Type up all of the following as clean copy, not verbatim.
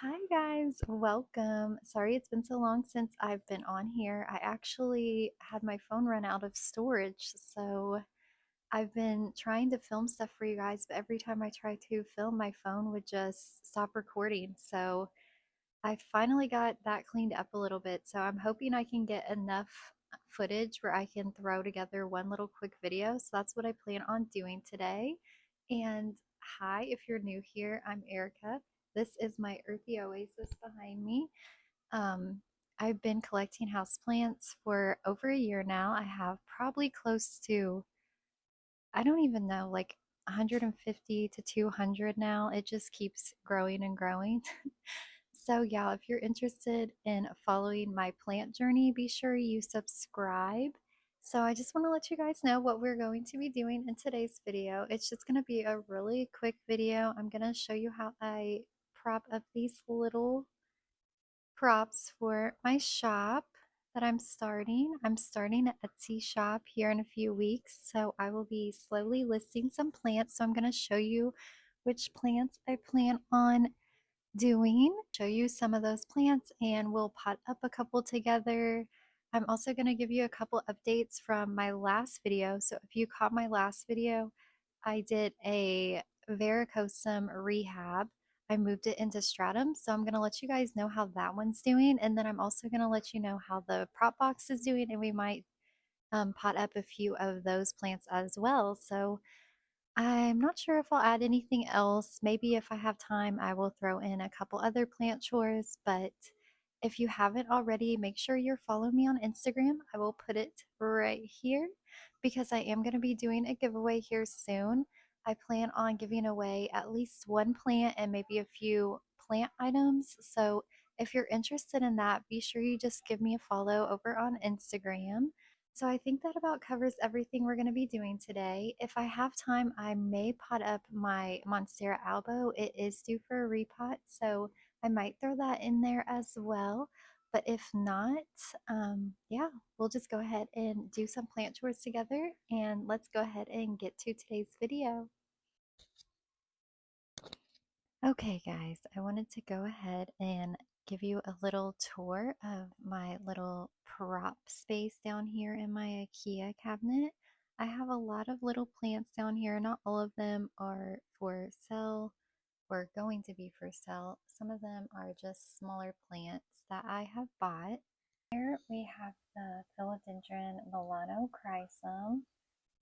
Hi guys, welcome. Sorry it's been so long since I've been on here. I actually had my phone run out of storage, so I've been trying to film stuff for you guys, but every time I try to film, my phone would just stop recording. So I finally got that cleaned up a little bit. So I'm hoping I can get enough footage where I can throw together one little quick video. So that's what I plan on doing today. And hi, if you're new here, I'm Erica. This is my earthy oasis behind me. Um, I've been collecting houseplants for over a year now. I have probably close to, I don't even know, like 150 to 200 now. It just keeps growing and growing. So, yeah, if you're interested in following my plant journey, be sure you subscribe. So, I just want to let you guys know what we're going to be doing in today's video. It's just going to be a really quick video. I'm going to show you how I prop up these little props for my shop that I'm starting. I'm starting an Etsy shop here in a few weeks, so I will be slowly listing some plants. So, I'm going to show you which plants I plan on doing, show you some of those plants, and we'll pot up a couple together. I'm also going to give you a couple updates from my last video. So if you caught my last video, I did a Verrucosum rehab. I moved it into stratum, so I'm going to let you guys know how that one's doing, and then I'm also going to let you know how the prop box is doing, and we might pot up a few of those plants as well. So I'm not sure if I'll add anything else. Maybe if I have time, I will throw in a couple other plant chores. But if you haven't already, make sure you're following me on Instagram. I will put it right here because I am going to be doing a giveaway here soon. I plan on giving away at least one plant and maybe a few plant items. So if you're interested in that, be sure you just give me a follow over on Instagram. So I think that about covers everything we're going to be doing today. If I have time, I may pot up my Monstera Albo. It is due for a repot, so I might throw that in there as well. But if not, yeah, we'll just go ahead and do some plant chores together, and let's go ahead and get to today's video. Okay, guys, I wanted to go ahead and give you a little tour of my little prop space down here in my IKEA cabinet. I have a lot of little plants down here. Not all of them are for sale or going to be for sale. Some of them are just smaller plants that I have bought. Here we have the philodendron Milano chrysum,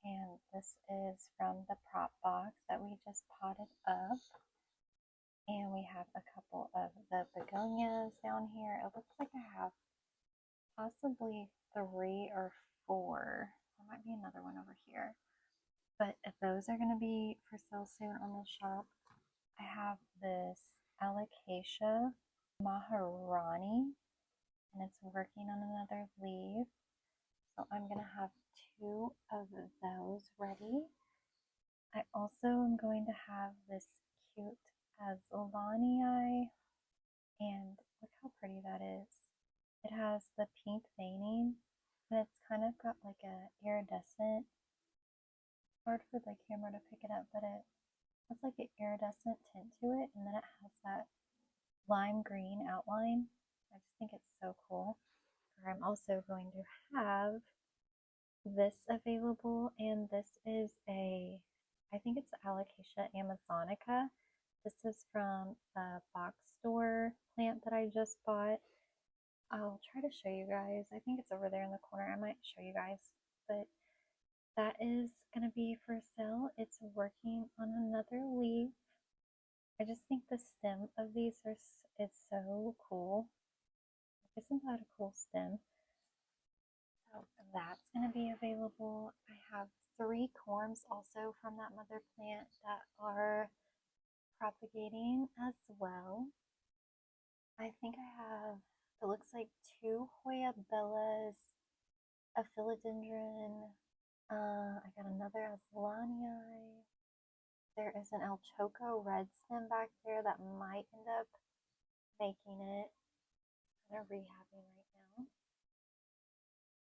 and this is from the prop box that we just potted up. And we have a couple of the begonias down here. It looks like I have possibly 3 or 4. There might be another one over here. But if those are going to be for sale soon on the shop, I have this Alocasia Maharani, and it's working on another leaf. So I'm going to have 2 of those ready. I also am going to have this cute Azulanii, and look how pretty that is. It has the pink veining, and it's kind of got like a iridescent, hard for the camera to pick it up, but it has like an iridescent tint to it, and then it has that lime green outline. I just think it's so cool. I'm also going to have this available, and this is I think it's Alocasia amazonica. This is from a box store plant that I just bought. I'll try to show you guys. I think it's over there in the corner. I might show you guys, but that is going to be for sale. It's working on another leaf. I just think the stem of these it's so cool. Isn't that a cool stem? So that's going to be available. I have 3 corms also from that mother plant that are propagating as well. I think I have, it looks like 2 Hoya bellas, a philodendron. I got another Azulanii. There is an El Choco red stem back there that might end up making it. They're rehabbing right now.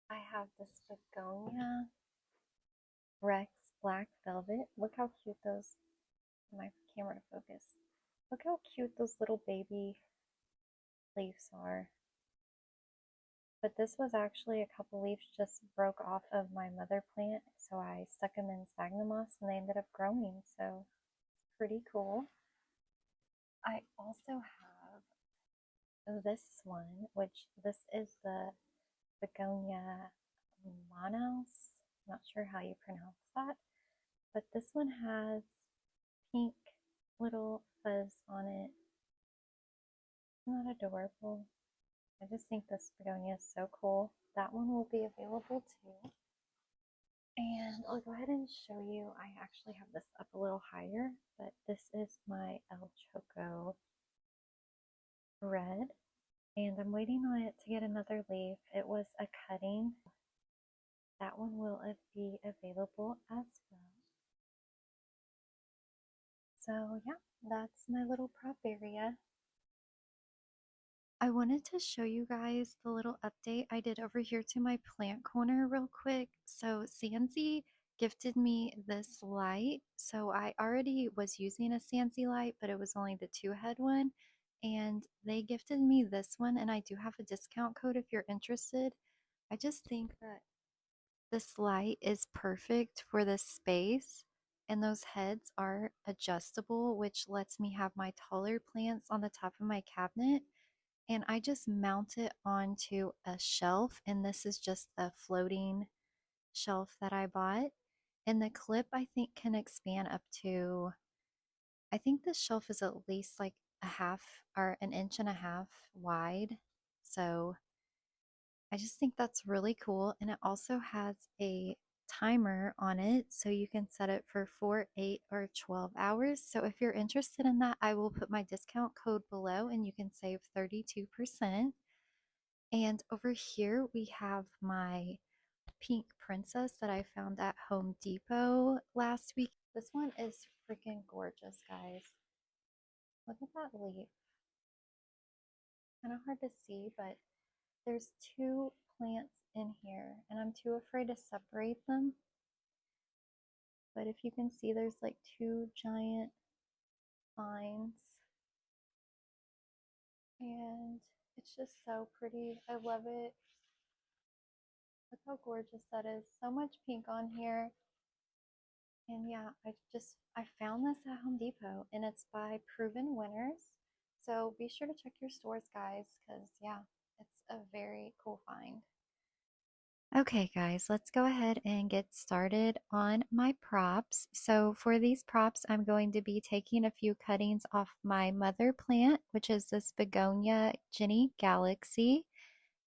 I have this Begonia Rex Black Velvet. Look how cute those, my camera to focus. Look how cute those little baby leaves are. But this was actually a couple leaves just broke off of my mother plant, so I stuck them in sphagnum moss and they ended up growing, so it's pretty cool. I also have this one, which this is the Begonia monos. I'm not sure how you pronounce that, but this one has pink little fuzz on it. Isn't that adorable? I just think this begonia is so cool. That one will be available too. And I'll go ahead and show you. I actually have this up a little higher, but this is my El Choco red. And I'm waiting on it to get another leaf. It was a cutting. That one will be available as well. So yeah, that's my little prop area. I wanted to show you guys the little update I did over here to my plant corner real quick. So Sansi gifted me this light. So I already was using a Sansi light, but it was only the 2-head one. And they gifted me this one, and I do have a discount code if you're interested. I just think that this light is perfect for this space. And those heads are adjustable, which lets me have my taller plants on the top of my cabinet, and I just mount it onto a shelf, and this is just a floating shelf that I bought. And the clip I think can expand up to, I think this shelf is at least like a half or an inch and a half wide. So I just think that's really cool. And it also has a timer on it, so you can set it for 4, 8, or 12 hours. So if you're interested in that, I will put my discount code below and you can save 32%. And over here we have my pink princess that I found at Home Depot last week. This one is freaking gorgeous, guys. Look at that leaf. Kind of hard to see, but there's 2 plants in here, and I'm too afraid to separate them. But if you can see, there's like 2 giant vines, and it's just so pretty. I love it. Look how gorgeous that is. So much pink on here. And yeah, I found this at Home Depot, and it's by Proven Winners. So be sure to check your stores, guys, because yeah, it's a very cool find. Okay, guys, let's go ahead and get started on my props. So for these props, I'm going to be taking a few cuttings off my mother plant, which is this Begonia Jenny Galaxy.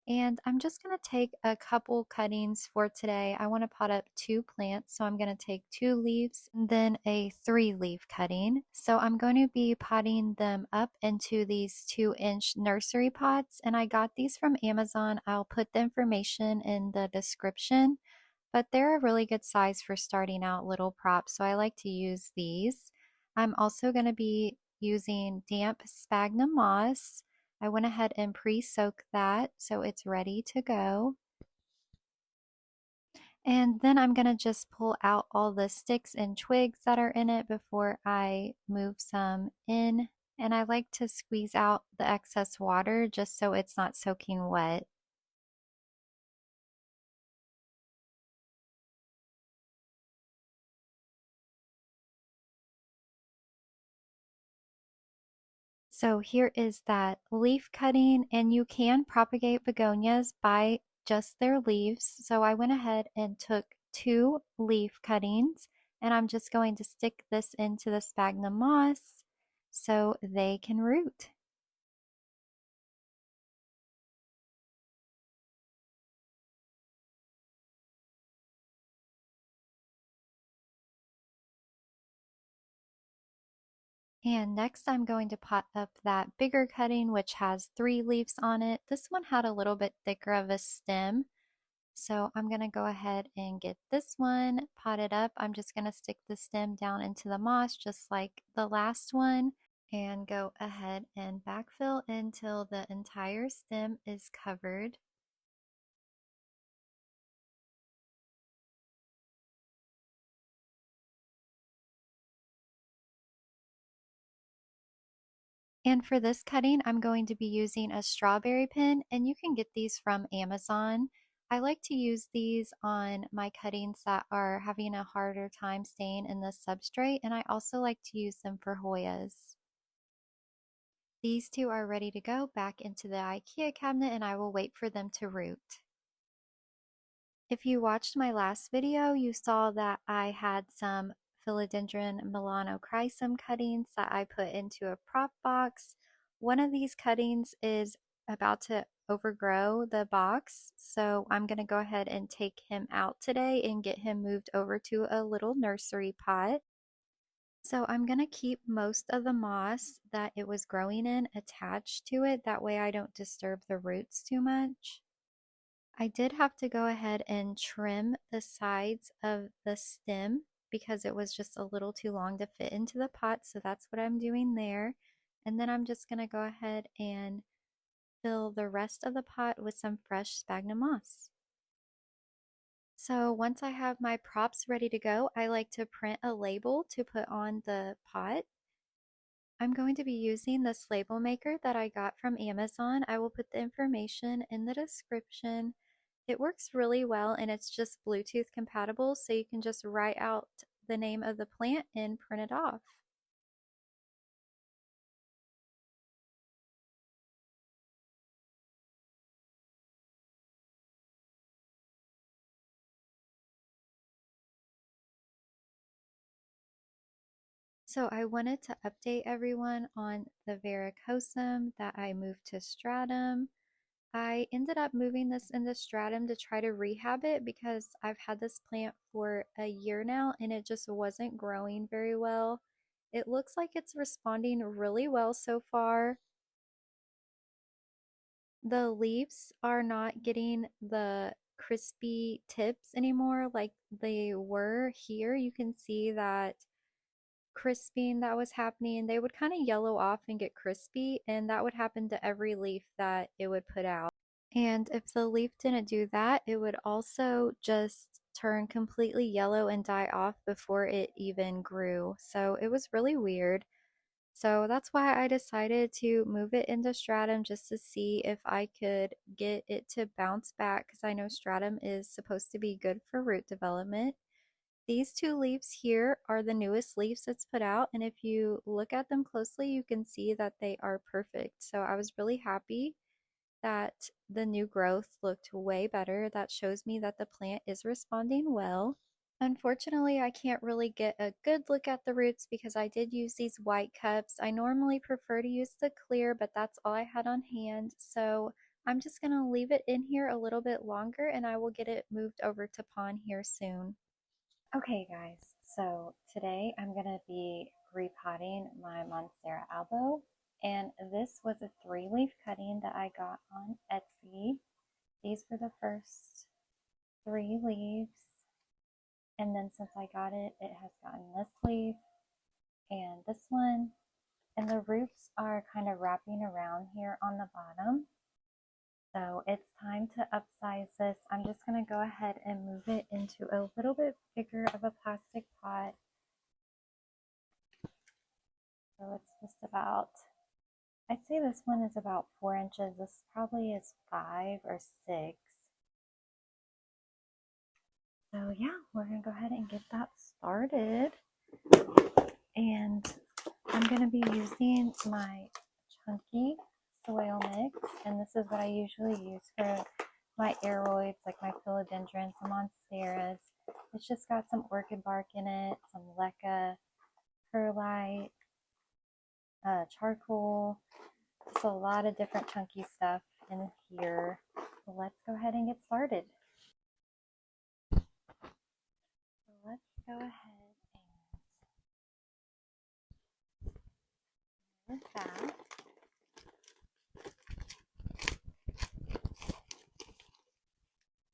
And I'm just going to take a couple cuttings for today. I want to pot up 2 plants, so I'm going to take 2 leaves and then a 3-leaf cutting. So I'm going to be potting them up into these 2-inch nursery pots, and I got these from Amazon. I'll put the information in the description, but they're a really good size for starting out little props, so I like to use these. I'm also going to be using damp sphagnum moss. I went ahead and pre-soaked that so it's ready to go. And then I'm going to just pull out all the sticks and twigs that are in it before I move some in. And I like to squeeze out the excess water just so it's not soaking wet. So here is that leaf cutting, and you can propagate begonias by just their leaves. So I went ahead and took 2 leaf cuttings, and I'm just going to stick this into the sphagnum moss so they can root. And next I'm going to pot up that bigger cutting, which has 3 leaves on it. This one had a little bit thicker of a stem. So I'm going to go ahead and get this one potted up. I'm just going to stick the stem down into the moss just like the last one, and go ahead and backfill until the entire stem is covered. And for this cutting, I'm going to be using a strawberry pin, and you can get these from Amazon. I like to use these on my cuttings that are having a harder time staying in the substrate, and I also like to use them for Hoyas. These two are ready to go back into the IKEA cabinet, and I will wait for them to root. If you watched my last video, you saw that I had some Philodendron melanochrysum cuttings that I put into a prop box. One of these cuttings is about to overgrow the box, so I'm going to go ahead and take him out today and get him moved over to a little nursery pot. So I'm going to keep most of the moss that it was growing in attached to it. That way I don't disturb the roots too much. I did have to go ahead and trim the sides of the stem because it was just a little too long to fit into the pot. So that's what I'm doing there. And then I'm just going to go ahead and fill the rest of the pot with some fresh sphagnum moss. So once I have my props ready to go, I like to print a label to put on the pot. I'm going to be using this label maker that I got from Amazon. I will put the information in the description. It works really well and it's just Bluetooth compatible, so you can just write out the name of the plant and print it off. So I wanted to update everyone on the Verrucosum that I moved to stratum. I ended up moving this into stratum to try to rehab it because I've had this plant for a year now and it just wasn't growing very well. It looks like it's responding really well so far. The leaves are not getting the crispy tips anymore like they were here. You can see that crisping that was happening. They would kind of yellow off and get crispy, and that would happen to every leaf that it would put out. And if the leaf didn't do that, it would also just turn completely yellow and die off before it even grew. So it was really weird. So that's why I decided to move it into stratum just to see if I could get it to bounce back because I know stratum is supposed to be good for root development. These two leaves here are the newest leaves it's put out, and if you look at them closely, you can see that they are perfect. So I was really happy that the new growth looked way better. That shows me that the plant is responding well. Unfortunately, I can't really get a good look at the roots because I did use these white cups. I normally prefer to use the clear, but that's all I had on hand. So I'm just going to leave it in here a little bit longer and I will get it moved over to pond here soon. Okay guys, so today I'm going to be repotting my Monstera Albo, and this was a 3-leaf cutting that I got on Etsy. These were the first 3 leaves, and then since I got it, it has gotten this leaf and this one, and the roots are kind of wrapping around here on the bottom. So it's time to upsize this. I'm just going to go ahead and move it into a little bit bigger of a plastic pot. So it's just about, I'd say this one is about 4 inches. This probably is 5 or 6. So yeah, we're going to go ahead and get that started. And I'm going to be using my chunky soil mix. And this is what I usually use for my aeroids, like my philodendrons, some monsteras. It's just got some orchid bark in it, some leca, perlite, charcoal, just a lot of different chunky stuff in here. So let's go ahead and get started. So let's go ahead and move that.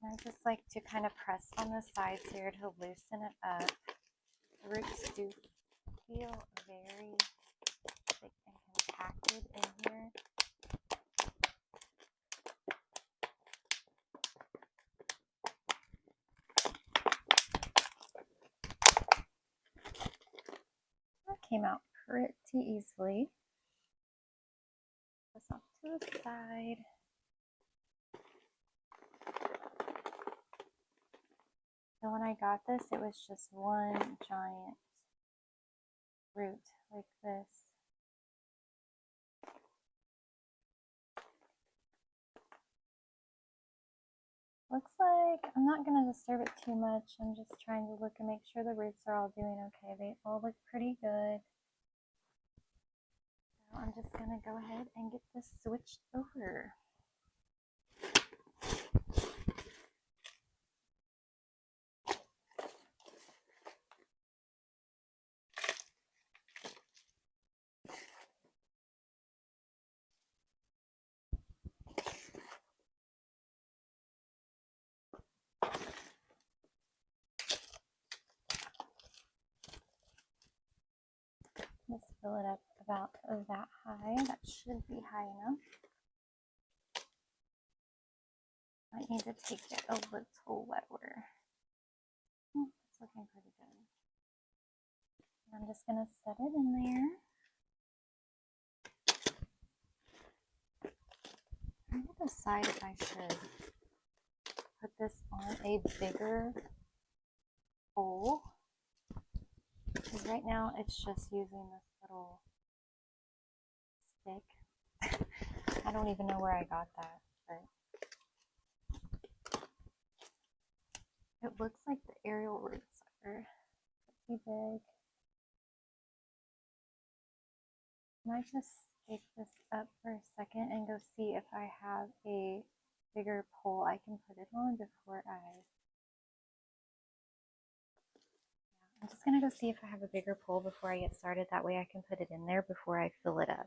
I just like to kind of press on the sides here to loosen it up. The roots do feel very thick and compacted in here. That came out pretty easily. to the side. So when I got this, it was just one giant root like this. Looks like I'm not going to disturb it too much. I'm just trying to look and make sure the roots are all doing okay. They all look pretty good. So I'm just going to go ahead and get this switched over. Let's fill it up about that high. That should be high enough. I need to take it a little lower. It's looking pretty good. I'm just going to set it in there. I'm going to decide if I should put this on a bigger bowl. Because right now it's just using this little stick. I don't even know where I got that, but it looks like the aerial roots are pretty big. I might just take this up for a second and go see if I have a bigger pole I can put it on before I'm just going to go see if I have a bigger pole before I get started. That way I can put it in there before I fill it up.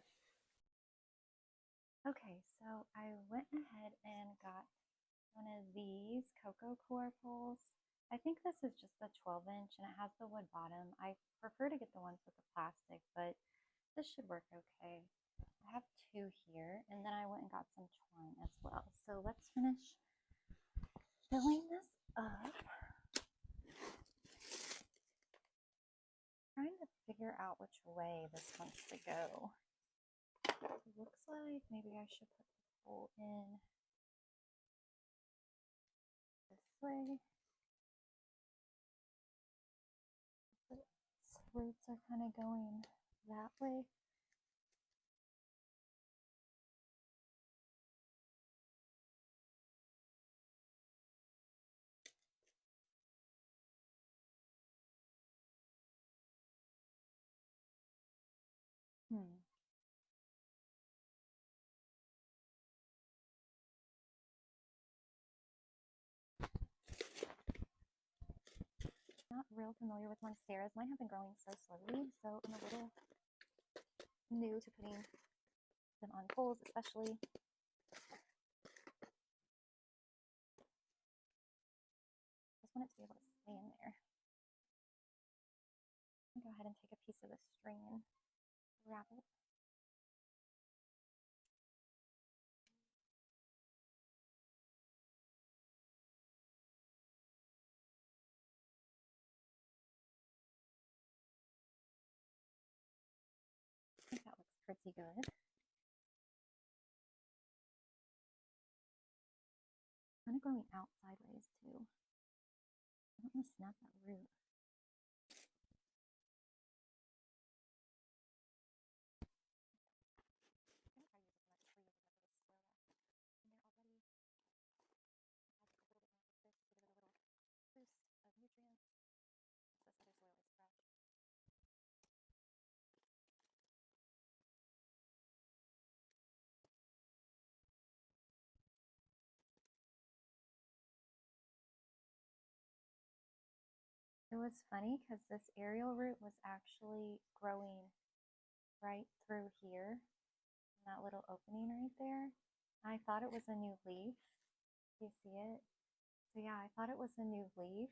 Okay, so I went ahead and got one of these cocoa core poles. I think this is just the 12-inch and it has the wood bottom. I prefer to get the ones with the plastic, but this should work okay. I have two here, and then I went and got some twine as well. So let's finish filling this up. Trying to figure out which way this wants to go. It looks like maybe I should put the pole in this way. Its roots are kind of going that way. Not real familiar with monsteras. Mine have been growing so slowly, so I'm a little new to putting them on poles, especially. I just want it to be able to stay in there. I'm gonna go ahead and take a piece of the string and wrap it. I think that looks pretty good. I'm kind of growing out sideways too. I don't want to snap that root. It was funny because this aerial root was actually growing right through here, in that little opening right there. I thought it was a new leaf. Do you see it? So yeah, I thought it was a new leaf.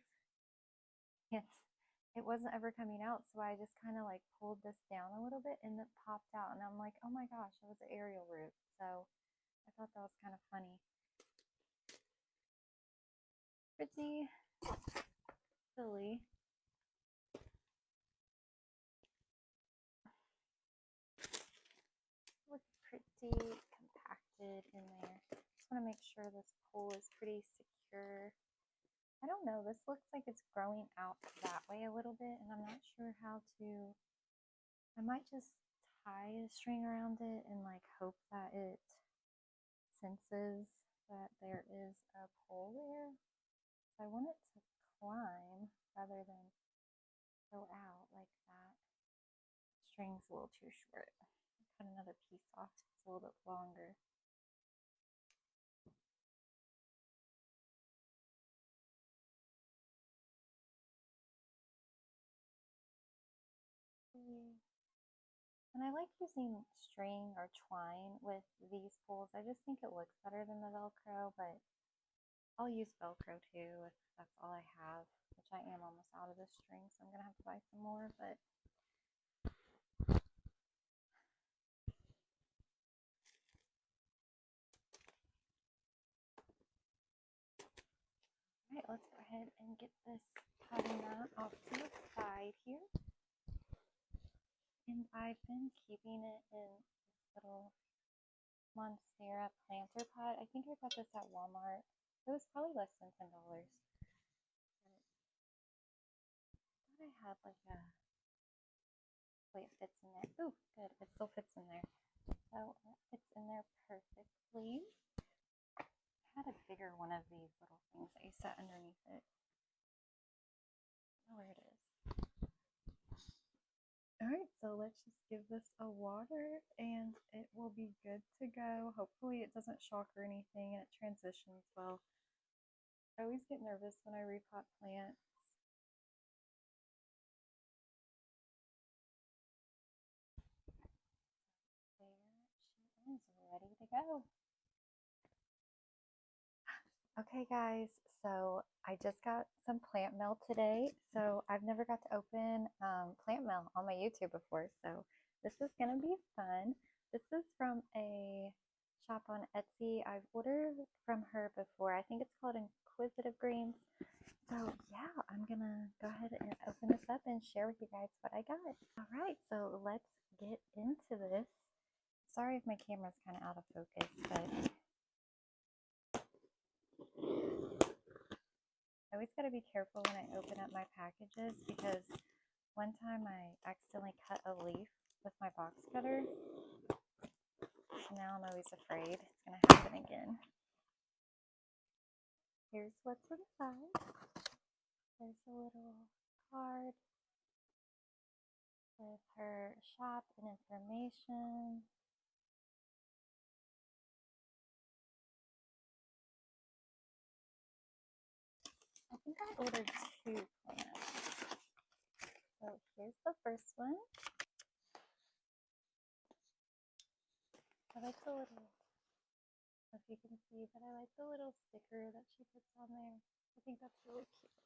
It wasn't ever coming out, so I just kind of like pulled this down a little bit and it popped out, and I'm like, oh my gosh, it was an aerial root. So I thought that was kind of funny. Pretty silly. Look pretty compact. connected in there. Just want to make sure this pole is pretty secure. I don't know, this looks like it's growing out that way a little bit, and I'm not sure how to, I might just tie a string around it and like hope that it senses that there is a pole there. So I want it to climb rather than go out like that. The string's a little too short. I'll cut another piece off, it's a little bit longer. And I like using string or twine with these pulls. I just think it looks better than the Velcro, but I'll use Velcro too if that's all I have, which I am almost out of this string, so I'm going to have to buy some more. But all right, let's go ahead and get this potting mat off to the side here. And I've been keeping it in this little Monstera planter pot. I think I got this at Walmart. It was probably less than $10. But I thought I had like a, wait, it fits in there. Ooh, good, it still fits in there. So it fits in there perfectly. I had a bigger one of these little things that you set underneath it. I don't know where it is. Alright, so let's just give this a water and it will be good to go. Hopefully it doesn't shock or anything and it transitions well. I always get nervous when I repot plants. There she is, ready to go. Okay guys, so I just got some plant mail today. So I've never got to open plant mail on my YouTube before, so this is gonna be fun. This is from a shop on Etsy. I've ordered from her before. I think it's called Inquisitive Greens. So yeah, I'm gonna go ahead and open this up and share with you guys what I got. All right, so let's get into this. Sorry if my camera's kind of out of focus, but I always got to be careful when I open up my packages because one time I accidentally cut a leaf with my box cutter. So now I'm always afraid it's going to happen again. Here's what's inside. There's a little card with her shop and information. I think I ordered 2 plants. So here's the first one. I like the little, I don't know if you can see, but I like the little sticker that she puts on there. I think that's really cute.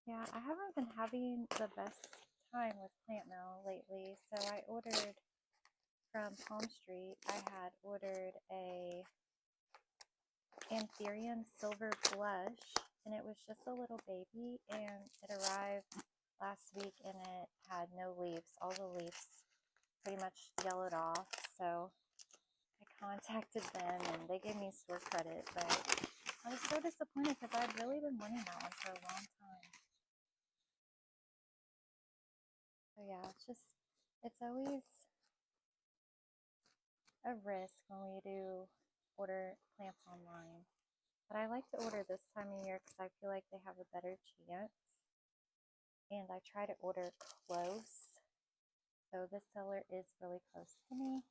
Yeah, I haven't been having the best time with plant mail lately, so I ordered from Palm Street. I had ordered a Anthurium Silver Blush, and it was just a little baby, and it arrived last week, and it had no leaves. All the leaves pretty much yellowed off, so I contacted them, and they gave me store credit, but I was so disappointed because I'd really been wanting that one for a long time. So yeah, it's always a risk when we do order plants online. But I like to order this time of year because I feel like they have a better chance. And I try to order close. So this seller is really close to me.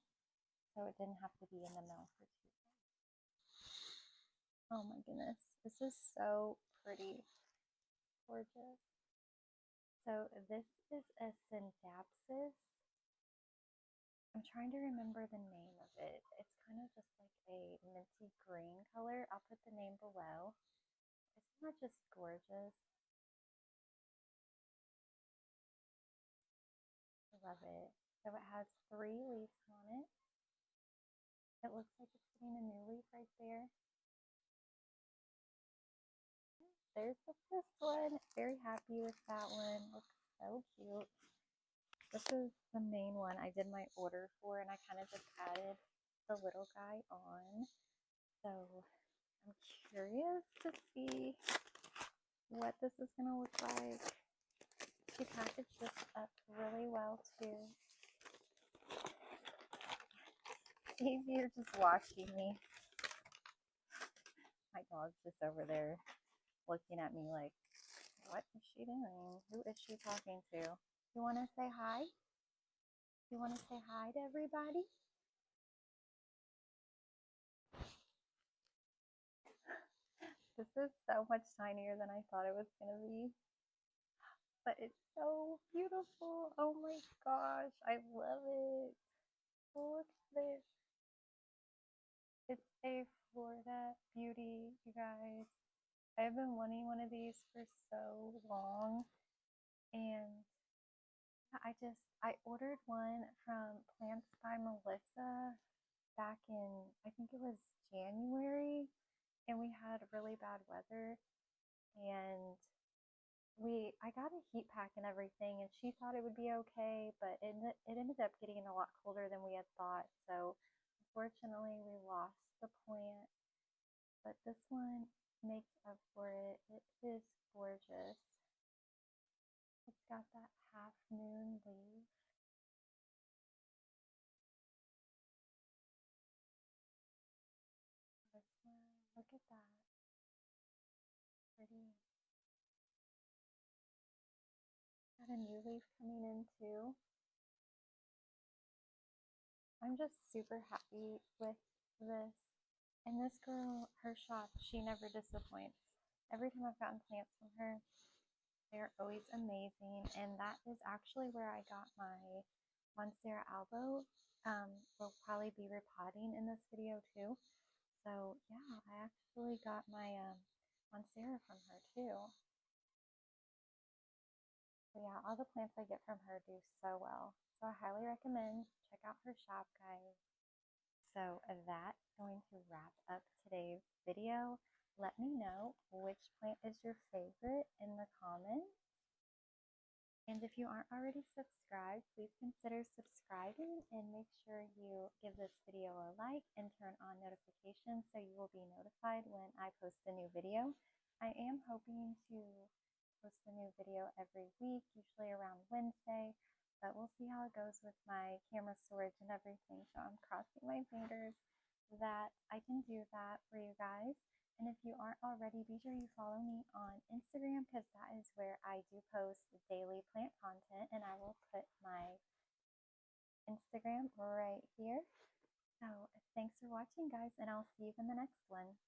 So it didn't have to be in the mail for 2 days. Oh my goodness. This is so pretty. Gorgeous. So this is a Syndapsis. I'm trying to remember the name of it. It's kind of just like a minty green color. I'll put the name below. Isn't that just gorgeous? I love it. So it has 3 leaves on it. It looks like it's getting a new leaf right there. There's the first one. Very happy with that one. Looks so cute. this is the main one I did my order for, and I kind of just added the little guy on. So I'm curious to see what this is going to look like. She packaged this up really well too. Easier just watching me. My dog's just over there looking at me like, what is she doing? Who is she talking to? You want to say hi? You want to say hi to everybody? This is so much tinier than I thought it was going to be. But it's so beautiful. Oh my gosh, I love it. Look at this. It's a Florida Beauty, you guys. I've been wanting one of these for so long, and I ordered one from Plants by Melissa back in, I think it was January, and we had really bad weather, and I got a heat pack and everything, and she thought it would be okay, but it ended up getting a lot colder than we had thought. So unfortunately, we lost the plant, but this one makes up for it. It is gorgeous. It's got that half moon leaf. This one, look at that. Pretty. Got a new leaf coming in too. I'm just super happy with this. And this girl, her shop, she never disappoints. Every time I've gotten plants from her, they're always amazing. And that is actually where I got my Monstera Albo. We'll probably be repotting in this video too. So yeah, I actually got my Monstera from her too. So yeah, all the plants I get from her do so well. So I highly recommend check out her shop, guys. So that's going to wrap up today's video. Let me know which plant is your favorite in the comments. And if you aren't already subscribed, please consider subscribing and make sure you give this video a like and turn on notifications so you will be notified when I post a new video. I am hoping to post a new video every week, usually around Wednesday, but we'll see how it goes with my camera storage and everything. So I'm crossing my fingers that I can do that for you guys. And if you aren't already, be sure you follow me on Instagram because that is where I do post daily plant content, and I will put my Instagram right here. So thanks for watching, guys, and I'll see you in the next one.